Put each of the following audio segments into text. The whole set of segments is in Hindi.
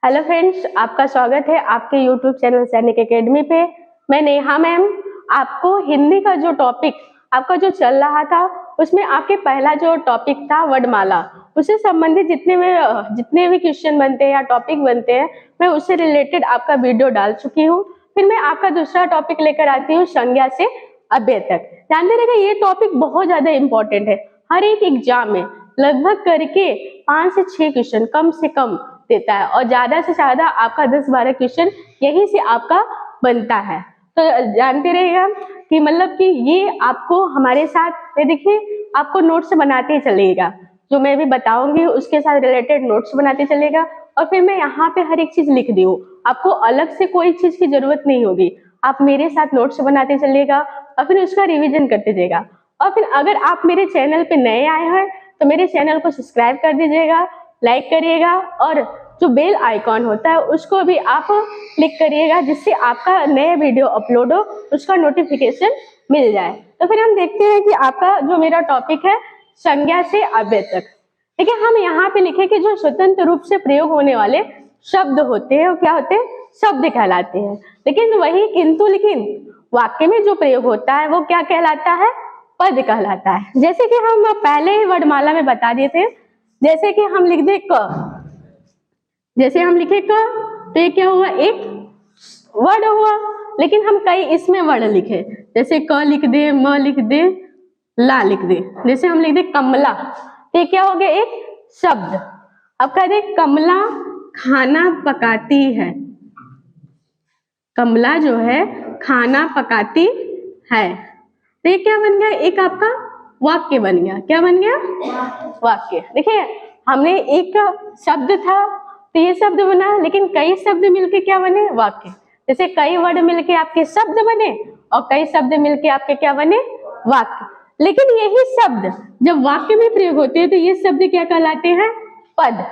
हेलो फ्रेंड्स, आपका स्वागत है आपके यूट्यूब चैनल सैनिक एकेडमी पे। मैं नेहा मैम आपको हिंदी का जो टॉपिक आपका जो चल रहा था उसमें आपके पहला जो टॉपिक था वर्णमाला, उससे संबंधित जितने भी क्वेश्चन बनते हैं या टॉपिक बनते हैं मैं उससे रिलेटेड आपका वीडियो डाल चुकी हूँ। फिर मैं आपका दूसरा टॉपिक लेकर आती हूँ संज्ञा से अव्यय तक। जानते रहिएगा ये टॉपिक बहुत ज्यादा इंपॉर्टेंट है, हर एक एग्जाम में लगभग करके 5 से 6 क्वेश्चन कम से कम देता है और ज्यादा से ज्यादा आपका 10-12 क्वेश्चन यही से आपका बनता है। तो जानते रहिएगा कि मतलब कि ये आपको हमारे साथ में देखिए आपको नोट्स बनाते चलिएगा, जो मैं भी बताऊंगी उसके साथ रिलेटेड नोट्स बनाते चलेगा और फिर मैं यहाँ पे हर एक चीज लिख दी हूँ, आपको अलग से कोई चीज की जरूरत नहीं होगी। आप मेरे साथ नोट्स बनाते चलिएगा और फिर उसका रिविजन करते जाइएगा। और फिर अगर आप मेरे चैनल पे नए आए हैं तो मेरे चैनल को सब्सक्राइब कर दीजिएगा, लाइक करिएगा और जो बेल आइकॉन होता है उसको भी आप क्लिक करिएगा, जिससे आपका नया वीडियो अपलोड हो उसका नोटिफिकेशन मिल जाए। तो फिर हम देखते हैं कि आपका जो मेरा टॉपिक है संज्ञा से अव्यय तक। देखिए हम यहाँ पे लिखे कि जो स्वतंत्र रूप से प्रयोग होने वाले शब्द होते हैं वो क्या होते हैं, शब्द कहलाते हैं। लेकिन वही किंतु लेकिन वाक्य में जो प्रयोग होता है वो क्या कहलाता है, पद कहलाता है। जैसे कि हम पहले ही वर्णमाला में बता दिए थे, जैसे कि हम लिख दे क, जैसे हम लिखे क तो ये क्या हुआ, एक वर्ड हुआ। लेकिन हम कई इसमें वर्ड लिखे, जैसे क लिख दे, म लिख दे, ला लिख दे। जैसे हम लिख दे कमला, तो ये क्या हो गया, एक शब्द। अब कह दे कमला खाना पकाती है, कमला जो है खाना पकाती है, तो ये क्या बन गया, एक आपका वाक्य बन गया। क्या बन गया, वाक्य। देखिए हमने एक शब्द था तो ये शब्द बना, लेकिन कई शब्द मिलके क्या बने, वाक्य। जैसे कई वर्ड मिलके आपके शब्द बने और कई शब्द मिलके आपके क्या बने, वाक्य। लेकिन यही शब्द जब वाक्य में प्रयोग होते हैं तो ये शब्द क्या कहलाते हैं, पद।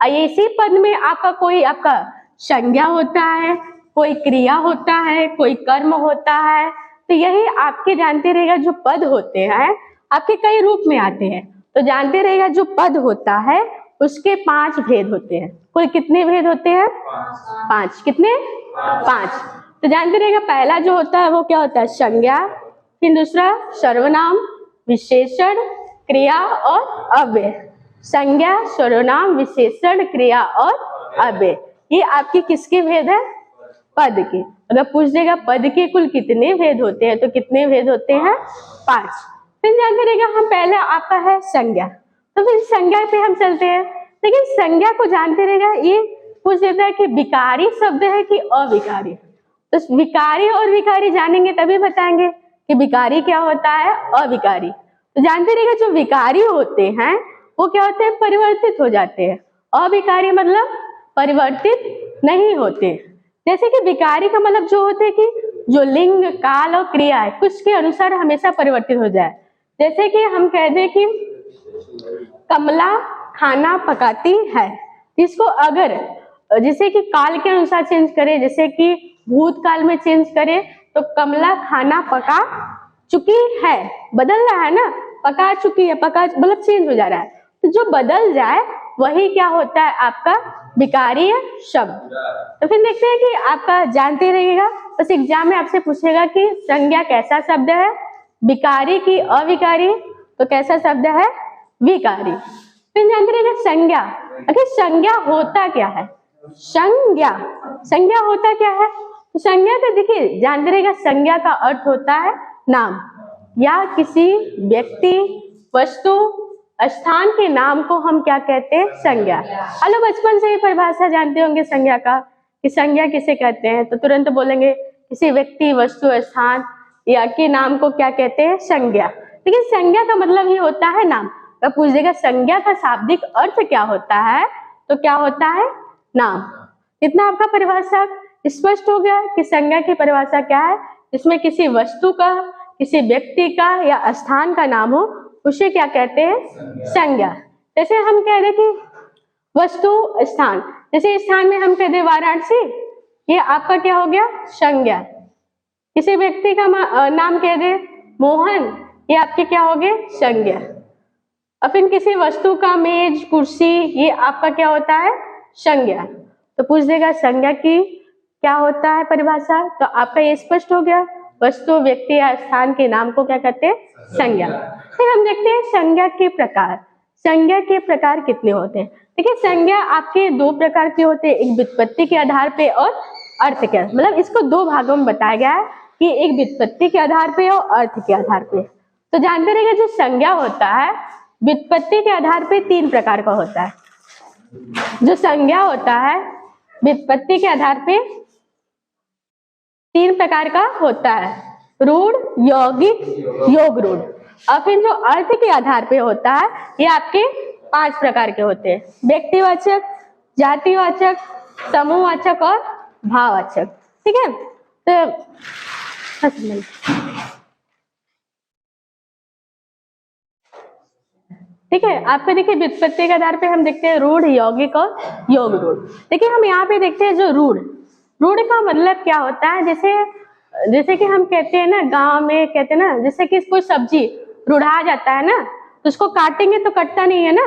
इसी पद में आपका कोई आपका संज्ञा होता है, कोई क्रिया होता है, कोई कर्म होता है। तो यही आपके जानते रहेगा जो पद होते हैं आपके कई रूप में आते हैं। तो जानते रहेगा जो पद होता है उसके 5 भेद होते हैं। कोई कितने भेद होते हैं, 5। कितने, 5। तो जानते रहेगा पहला जो होता है वो क्या होता है, संज्ञा। फिर दूसरा सर्वनाम, विशेषण, क्रिया और अव्यय। संज्ञा, सर्वनाम, विशेषण, क्रिया और अव्यय, ये आपके किसके भेद है, पद के। अगर पूछ देगा पद के कुल कितने भेद होते हैं तो कितने भेद होते हैं, 5। फिर जानते रहेगा हम पहले आपका है संज्ञा, तो फिर संज्ञा पे हम चलते हैं। लेकिन संज्ञा को जानते रहेगा ये पूछ देता है कि विकारी शब्द है कि अविकारी। तो विकारी और विकारी जानेंगे तभी बताएंगे कि विकारी क्या होता है, अविकारी। तो जानते रहेगा जो विकारी होते हैं वो क्या होते हैं, परिवर्तित हो जाते हैं। अविकारी मतलब परिवर्तित नहीं होते। जैसे कि विकारी का मतलब जो होते हैं कि जो लिंग, काल और क्रिया है कुछ के अनुसार हमेशा परिवर्तित हो जाए। जैसे कि हम कह दें कि कमला खाना पकाती है, इसको अगर जैसे कि काल के अनुसार चेंज करें, जैसे कि भूतकाल में चेंज करें तो कमला खाना पका चुकी है, बदल रहा है ना, पका चुकी है, पका मतलब चेंज हो जा रहा है। तो जो बदल जाए वही क्या होता है आपका विकारी शब्द। तो फिर देखते हैं कि आपका जानते रहिएगा, बस एग्जाम में आपसे पूछेगा कि संज्ञा कैसा शब्द है, विकारी की अविकारी, तो कैसा शब्द है, विकारी। फिर जानते रहिएगा संज्ञा। अगर संज्ञा होता क्या है, संज्ञा, संज्ञा होता क्या है, तो संज्ञा तो देखिए जानते रहिएगा संज्ञा का अर्थ होता है नाम या किसी व्यक्ति, वस्तु, स्थान के नाम को हम क्या कहते हैं, संज्ञा। हेलो बचपन से ही परिभाषा जानते होंगे संज्ञा का कि संज्ञा किसे कहते हैं, तो तुरंत बोलेंगे किसी व्यक्ति, वस्तु, स्थान या के नाम को क्या कहते हैं, संज्ञा। लेकिन संज्ञा का मतलब ही होता है नाम। तो पूछ देगा संज्ञा का शाब्दिक अर्थ क्या होता है, तो क्या होता है, नाम। इतना आपका परिभाषा स्पष्ट हो गया कि संज्ञा की परिभाषा क्या है, जिसमें किसी वस्तु का, किसी व्यक्ति का या स्थान का नाम हो उसे क्या कहते हैं, संज्ञा। जैसे हम कह दे कि वस्तु, स्थान, जैसे स्थान में हम कह दे वाराणसी, ये आपका क्या हो गया, संज्ञा। किसी व्यक्ति का नाम कह दे मोहन, ये आपके क्या हो गए, संज्ञा। और फिर किसी वस्तु का मेज, कुर्सी, ये आपका क्या होता है, संज्ञा। तो पूछ देगा संज्ञा की क्या होता है परिभाषा, तो आपका ये स्पष्ट हो गया, वस्तु व्यक्ति या स्थान के नाम को क्या कहते हैं, संज्ञा। फिर हम देखते हैं संज्ञा के प्रकार। संज्ञा के प्रकार कितने होते हैं? देखिए संज्ञा आपके दो प्रकार के होते हैं, एक व्युत्पत्ति के आधार पे और अर्थ के, मतलब इसको दो भागों में बताया गया है कि एक व्युत्पत्ति के आधार पे और अर्थ के आधार पे। तो जानते रहिएगा जो संज्ञा होता है व्युत्पत्ति के आधार पे तीन प्रकार का होता है। जो संज्ञा होता है व्युत्पत्ति के आधार पे तीन प्रकार का होता है, रूढ़, यौगिक, योग रूढ़। और फिर जो अर्थ के आधार पे होता है ये आपके 5 प्रकार के होते हैं, व्यक्तिवाचक, जातिवाचक, समूहवाचक और भाववाचक। ठीक है, तो ठीक है, आपको देखिए व्युत्पत्ति के आधार पे हम देखते हैं रूढ़, यौगिक और योग रूढ़। देखिए हम यहाँ पे देखते हैं जो रूढ़, रूढ़ का मतलब क्या होता है, जैसे कि हम कहते हैं ना गांव में कहते हैं ना, जैसे कि कोई सब्जी रूढ़ा जाता है ना तो उसको काटेंगे तो कटता नहीं है ना।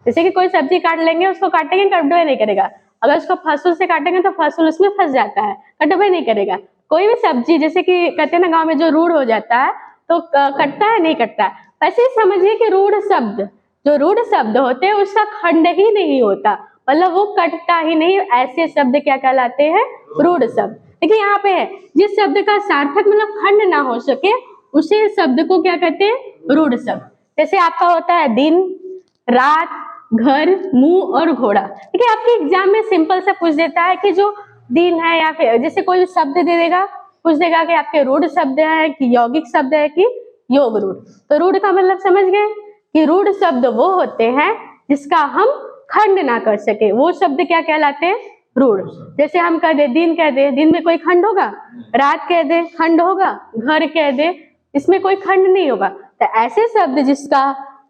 जैसे कि कोई सब्जी काट लेंगे, उसको काटेंगे कटवे नहीं करेगा, अगर उसको फसूल से काटेंगे तो फसूल उसमें फंस जाता है, कटवे नहीं करेगा। कोई भी सब्जी जैसे कि कहते हैं ना गाँव में जो रूढ़ हो जाता है तो कटता है, नहीं कटता है। ऐसे ही समझिए कि रूढ़ शब्द, जो रूढ़ शब्द होते हैं उसका खंड ही नहीं होता, मतलब वो कटता ही नहीं, ऐसे शब्द क्या कहलाते हैं, रूढ़ शब्द। देखिए यहाँ पे है जिस शब्द का सार्थक मतलब खंड ना हो सके उसे शब्द को क्या कहते हैं, रूढ़ शब्द। जैसे आपका होता है दिन, रात, घर, मुंह और घोड़ा। देखिए आपके एग्जाम में सिंपल से पूछ देता है कि जो दिन है या फिर जैसे कोई शब्द दे देगा, पूछ देगा कि आपके रूढ़ शब्द है कि यौगिक शब्द है कि योग रूढ़। तो रूढ़ का मतलब समझ गए कि रूढ़ शब्द वो होते हैं जिसका हम खंड ना कर सके, वो शब्द क्या कहलाते हैं, रूढ़। जैसे हम कह दे दिन, कह दे दिन में कोई खंड होगा, रात कह दे खंड होगा, घर कह दे इसमें कोई खंड नहीं होगा। तो ऐसे शब्द जिसका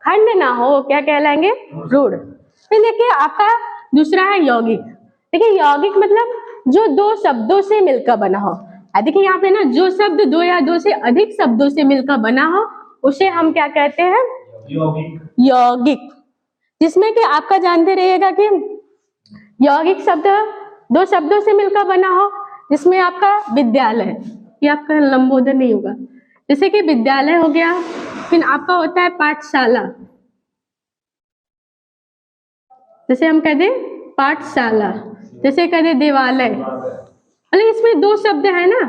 खंड ना हो क्या कहलाएंगे, रूढ़। फिर देखिए आपका दूसरा है यौगिक। देखिए यौगिक मतलब जो दो शब्दों से मिलकर बना हो। देखिए यहाँ पे ना जो शब्द दो या दो से अधिक शब्दों से मिलकर बना हो उसे हम क्या कहते हैं, यौगिक। जिसमें कि आपका जानते रहिएगा कि यौगिक शब्द दो शब्दों से मिलकर बना हो, जिसमें आपका विद्यालय, ये आपका लंबोदर नहीं होगा, जैसे कि विद्यालय हो गया। फिर आपका होता है पाठशाला, जैसे हम कह दे पाठशाला, जैसे कह दे देवालय, मतलब इसमें दो शब्द है ना,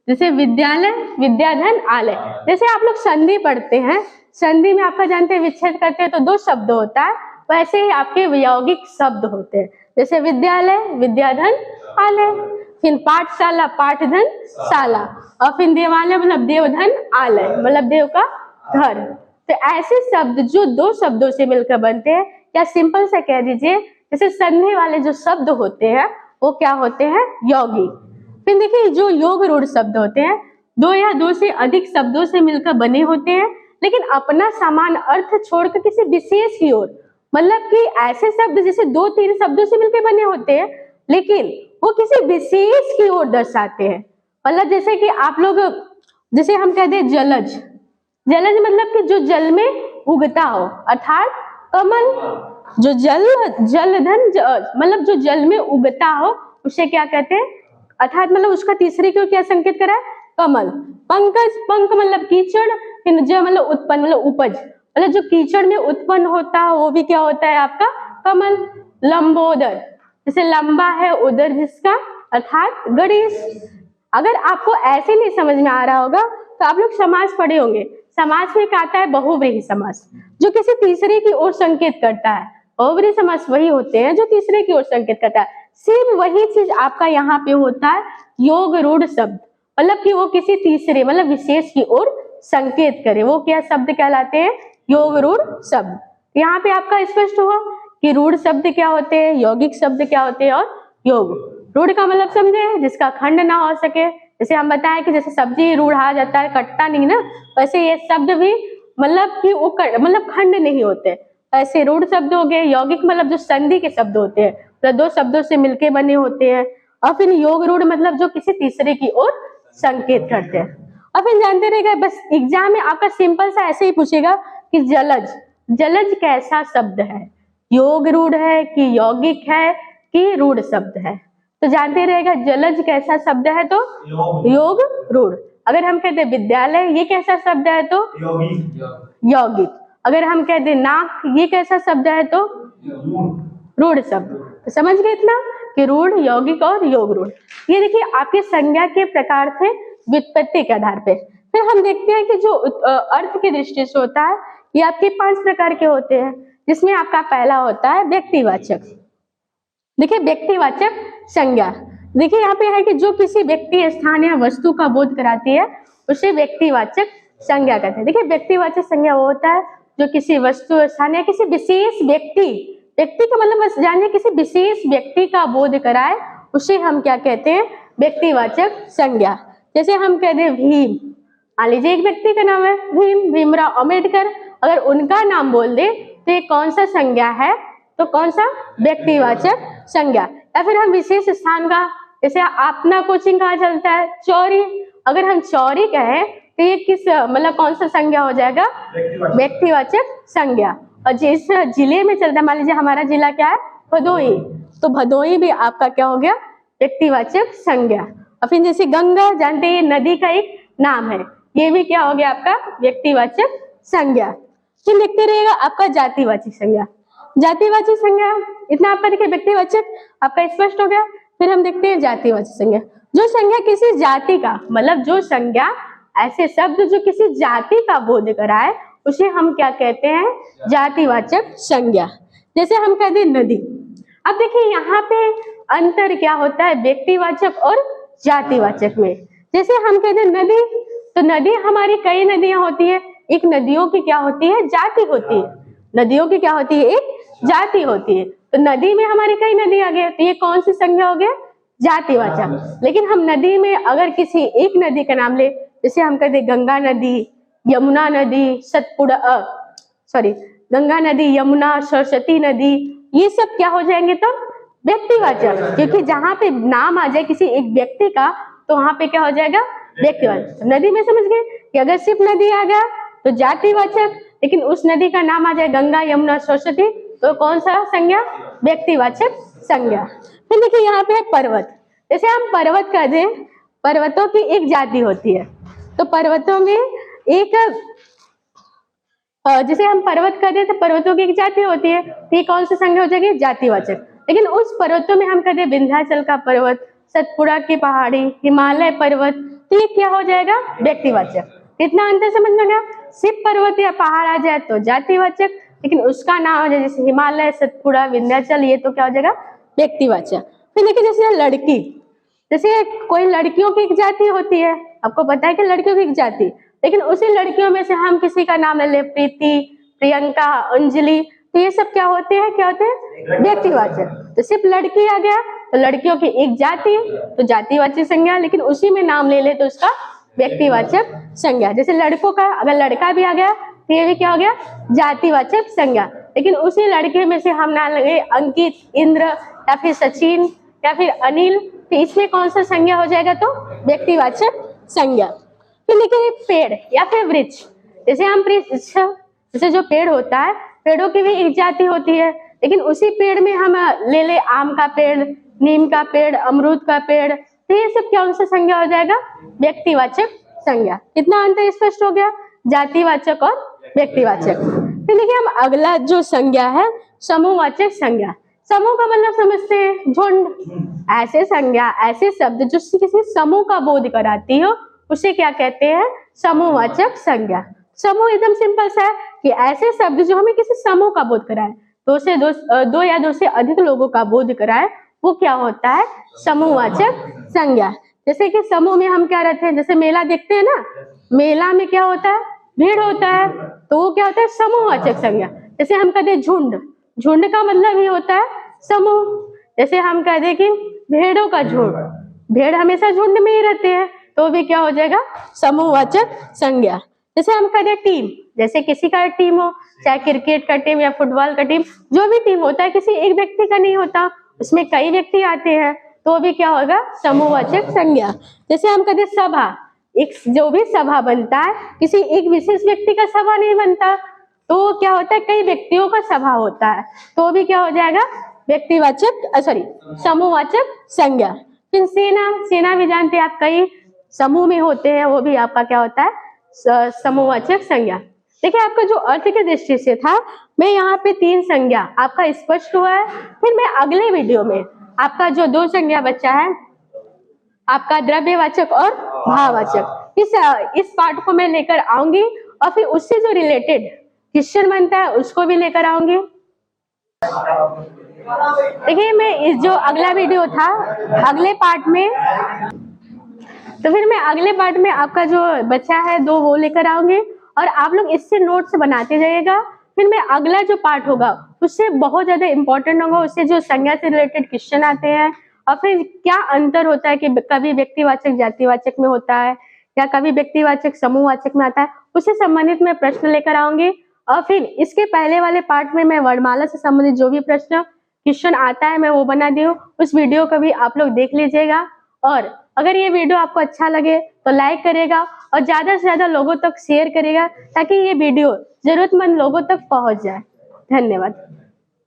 जैसे विद्यालय, विद्याधन, आलय। जैसे आप लोग संधि पढ़ते हैं, संधि में आपका जानते हैं विच्छेद करते हैं तो दो शब्द होता है, वैसे ही आपके यौगिक शब्द होते हैं, जैसे विद्यालय, विद्याधन, आलय। फिर पाठशाला, पाठधन, शाला। और फिर देवालय मतलब देवधन, आलय मतलब देव का घर। तो ऐसे शब्द जो दो शब्दों से मिलकर बनते हैं, या सिंपल से कह दीजिए जैसे संधि वाले जो शब्द होते हैं वो क्या होते हैं, यौगिक। फिर देखिए जो योग रूढ़ शब्द होते हैं दो या दो से अधिक शब्दों से मिलकर बने होते हैं, लेकिन अपना समान अर्थ छोड़कर किसी विशेष की ओर, मतलब कि ऐसे शब्द जैसे दो तीन शब्दों से मिलकर बने होते हैं लेकिन वो किसी विशेष की ओर दर्शाते हैं। मतलब जैसे कि आप लोग, जैसे हम कह दे जलज, जलज मतलब कि जो जल में उगता हो, अर्थात कमल। जो जलधन मतलब जो जल में उगता हो उसे क्या कहते हैं, अर्थात मतलब उसका तीसरे को क्या संकेत करा है, कमल। पंकज, पंक मतलब कीचड़, जो मतलब उत्पन्न मतलब उपज, मतलब जो कीचड़ में उत्पन्न होता है वो भी क्या होता है आपका, कमल। लंबोदर, जैसे लंबा है उदर जिसका, अर्थात गणेश। अगर आपको ऐसे नहीं समझ में आ रहा होगा तो आप लोग समास पढ़े होंगे, समास में क्या आता है, बहुव्रीहि समास, जो किसी तीसरे की ओर संकेत करता है। बहुव्रीहि समास वही होते हैं जो तीसरे की ओर संकेत करता है। सेम वही चीज आपका यहाँ पे होता है योग रूढ़ शब्द, मतलब कि वो किसी तीसरे मतलब विशेष की ओर संकेत करे, वो क्या शब्द कहलाते हैं, योग रूढ़ शब्द। यहाँ पे आपका स्पष्ट हुआ कि रूढ़ शब्द क्या होते हैं, यौगिक शब्द क्या होते हैं और योग। रूढ़ का मतलब समझे जिसका खंड ना हो सके, जैसे हम बताएं कि जैसे सब्जी रूढ़ा जाता है, कटता नहीं ना, वैसे ये शब्द भी मतलब कि वो मतलब खंड नहीं होते, ऐसे रूढ़ शब्द हो गए। यौगिक मतलब जो संधि के शब्द होते हैं, तो दो शब्दों से मिलके बने होते हैं। और फिर योग रूढ़ मतलब जो किसी तीसरे की ओर संकेत करते हैं। और फिर जानते रहेगा, बस एग्जाम में आपका सिंपल सा ऐसे ही पूछेगा कि जलज, जलज कैसा शब्द है, योग रूढ़ है कि यौगिक है कि रूढ़ शब्द है। तो जानते रहेगा जलज कैसा शब्द है तो योग रूढ़। अगर हम कहते विद्यालय ये कैसा शब्द है तो यौगिक। अगर हम कहते नाक ये कैसा शब्द है तो रूढ़ शब्द। तो समझ गए इतना कि रूढ़, यौगिक और योग रूढ़। ये देखिए आपके संज्ञा के प्रकार थे व्युत्पत्ति के आधार पे। फिर हम देखते हैं कि जो अर्थ की दृष्टि से होता है ये आपके 5 प्रकार के होते हैं, जिसमें आपका पहला होता है व्यक्तिवाचक। देखिए व्यक्तिवाचक संज्ञा, देखिए यहाँ पे है कि जो किसी व्यक्ति, स्थान या वस्तु का बोध कराती है उसे व्यक्तिवाचक संज्ञा कहते हैं। देखिए व्यक्तिवाचक संज्ञा वो होता है जो किसी वस्तु, स्थान या किसी विशेष व्यक्ति का मतलब बस जानिए किसी विशेष व्यक्ति का बोध कराए, उसे हम क्या कहते हैं, व्यक्तिवाचक संज्ञा। जैसे हम कहते हैं भीम, मान लीजिए एक व्यक्ति का नाम है भीमराव अम्बेडकर, अगर उनका नाम बोल दे तो ये कौन सा संज्ञा है, तो कौन सा, व्यक्तिवाचक संज्ञा। या फिर हम विशेष स्थान का, जैसे अपना कोचिंग कहाँ चलता है, चौरी, अगर हम चौरी कहें तो ये किस मतलब कौन सा संज्ञा हो जाएगा, व्यक्तिवाचक संज्ञा। और जिस जिले में चलता है, मान लीजिए हमारा जिला क्या है, भदोही, तो भदोही भी आपका क्या हो गया, व्यक्तिवाचक संज्ञा। और फिर जैसे गंगा, जानते हैं नदी का एक नाम है, ये भी क्या हो गया आपका व्यक्तिवाचक संज्ञा। फिर देखते रहिएगा आपका जातिवाचक संज्ञा। जातिवाचक संज्ञा इतना आपका देखिए व्यक्तिवाचक आपका स्पष्ट हो गया। फिर हम देखते हैं जातिवाचक संज्ञा, जो संज्ञा किसी जाति का, मतलब जो संज्ञा ऐसे शब्द जो किसी जाति का बोध कराए उसे हम क्या कहते हैं, जातिवाचक संज्ञा। जैसे हम कहते हैं नदी। अब देखिए यहाँ पे अंतर क्या होता है व्यक्तिवाचक और जातिवाचक में। जैसे हम कहते हैं नदी, तो नदी हमारी कई नदियां होती है, एक नदियों की क्या होती है, जाति होती है, नदियों की क्या होती है, एक जाति होती है। तो नदी में हमारी कई नदी आ गई, तो ये कौन सी संज्ञा हो गया, जातिवाचक। लेकिन हम नदी में अगर किसी एक नदी का नाम ले, जैसे हम कहते हैं गंगा नदी, यमुना नदी, गंगा नदी, यमुना, सरस्वती नदी, ये सब क्या हो जाएंगे, तो व्यक्तिवाचक, क्योंकि जहाँ पे नाम आ जाए किसी एक व्यक्ति का तो वहां पे क्या हो जाएगा, व्यक्तिवाचक। नदी में समझ गए कि अगर सिर्फ नदी आ गया तो जातिवाचक, लेकिन उस नदी का नाम आ जाए गंगा, यमुना, सरस्वती, तो कौन सा संज्ञा, व्यक्तिवाचक संज्ञा। फिर देखिए यहाँ पे है पर्वत। जैसे हम पर्वत कह दें, पर्वतों की एक जाति होती है, तो पर्वतों में एक, जैसे हम पर्वत कहते हैं तो पर्वतों की एक जाति होती है, तो ये कौन सी संज्ञा हो जाएगी, जातिवाचक। लेकिन उस पर्वतों में हम कहते हैं विंध्याचल का पर्वत, सतपुड़ा की पहाड़ी, हिमालय पर्वत, तो ये क्या हो जाएगा, व्यक्तिवाचक। इतना अंतर समझ में गया, सिर्फ पर्वत या पहाड़ आ जाए तो जातिवाचक, लेकिन उसका नाम हो जाए जैसे हिमालय, सतपुड़ा, विंध्याचल, ये तो क्या हो जाएगा, व्यक्तिवाचक। फिर देखिए जैसे लड़की, जैसे कोई लड़कियों की एक जाति होती है, आपको पता है कि लड़कियों की एक जाति, लेकिन उसी लड़कियों में से हम किसी का नाम ले ले, प्रीति, प्रियंका, अंजलि, तो ये सब क्या होते हैं, व्यक्तिवाचक। तो सिर्फ लड़की आ गया तो लड़कियों की एक जाति, तो जातिवाचक संज्ञा, लेकिन उसी में नाम ले ले तो उसका व्यक्तिवाचक संज्ञा। जैसे लड़कों का अगर लड़का भी आ गया तो ये भी क्या हो गया, जातिवाचक संज्ञा, लेकिन उसी लड़के में से हम नाम लगे अंकित, इंद्र, या फिर सचिन, या फिर अनिल, तो इसमें कौन सा संज्ञा हो जाएगा, तो व्यक्तिवाचक संज्ञा। फिर देखिए पेड़ या फिर वृक्ष, जैसे हम जैसे जो पेड़ होता है, पेड़ों की भी एक जाति होती है, लेकिन उसी पेड़ में हम ले ले आम का पेड़, नीम का पेड़, अमरूद का पेड़, तो ये सब कौन सा संज्ञा हो जाएगा, व्यक्तिवाचक संज्ञा। कितना अंतर स्पष्ट हो गया, जातिवाचक और व्यक्तिवाचक। फिर देखिए हम अगला जो संज्ञा है, समूहवाचक संज्ञा। समूह का मतलब समझते हैं, झुंड। ऐसे संज्ञा, ऐसे शब्द जो किसी समूह का बोध कराती हो उसे क्या कहते हैं, समूहवाचक संज्ञा। समूह एकदम सिंपल सा है कि ऐसे शब्द जो हमें किसी समूह का बोध कराए, दो या दो से अधिक लोगों का बोध कराए, वो क्या होता है, समूहवाचक संज्ञा। जैसे कि समूह में हम क्या रहते हैं, जैसे मेला देखते हैं ना, मेला में क्या होता है, भीड़ होता है, तो वो क्या होता है, समूहवाचक संज्ञा। जैसे हम कहते हैं झुंड, झुंड का मतलब ही होता है समूह। जैसे हम कहते हैं कि भेड़ों का झुंड, भेड़ हमेशा झुंड में ही रहते हैं, तो भी क्या हो जाएगा, समूहवाचक संज्ञा। जैसे हम कहते हैं टीम, जैसे किसी का टीम हो, चाहे क्रिकेट का टीम या फुटबॉल का टीम, जो भी टीम होता है किसी एक व्यक्ति का नहीं होता, उसमें कई व्यक्ति आते हैं, तो भी क्या होगा, समूहवाचक संज्ञा। जैसे हम कहते हैं सभा, एक जो भी सभा बनता है किसी एक विशेष व्यक्ति का सभा नहीं बनता, तो क्या होता है, कई व्यक्तियों का सभा होता है, तो भी क्या हो जाएगा, व्यक्तिवाचक समूहवाचक संज्ञा। फिर सेना, सेना भी जानते हैं आप, कई समूह में होते हैं, वो भी आपका क्या होता है, समूहवाचक संज्ञा। देखिए आपका जो अर्थ की दृष्टि से था, मैं यहाँ पे 3 संज्ञा आपका स्पष्ट हुआ है। फिर मैं अगले वीडियो में आपका जो 2 संज्ञा बचा है, आपका द्रव्यवाचक और भाववाचक, इस पार्ट को मैं लेकर आऊंगी और फिर उससे जो रिलेटेड क्वेश्चन बनता है उसको भी लेकर आऊंगी। देखिए मैं इस जो अगला वीडियो था, अगले पार्ट में, तो फिर मैं अगले पार्ट में आपका जो बचा है 2 वो लेकर आऊंगी और आप लोग इससे नोट्स बनाते जाइएगा। फिर मैं अगला जो पार्ट होगा उससे बहुत ज्यादा इंपॉर्टेंट होगा, उससे जो संज्ञा से रिलेटेड क्वेश्चन आते हैं और फिर क्या अंतर होता है कि कभी व्यक्तिवाचक जातिवाचक में होता है या कभी व्यक्तिवाचक समूहवाचक में आता है, उससे संबंधित मैं प्रश्न लेकर आऊंगी। और फिर इसके पहले वाले पार्ट में मैं वर्णमाला से संबंधित जो भी प्रश्न क्वेश्चन आता है मैं वो बना दी हूँ, उस वीडियो को भी आप लोग देख लीजिएगा। और अगर ये वीडियो आपको अच्छा लगे तो लाइक करेगा और ज्यादा से ज्यादा लोगों तक शेयर करेगा ताकि ये वीडियो जरूरतमंद लोगों तक पहुंच जाए। धन्यवाद।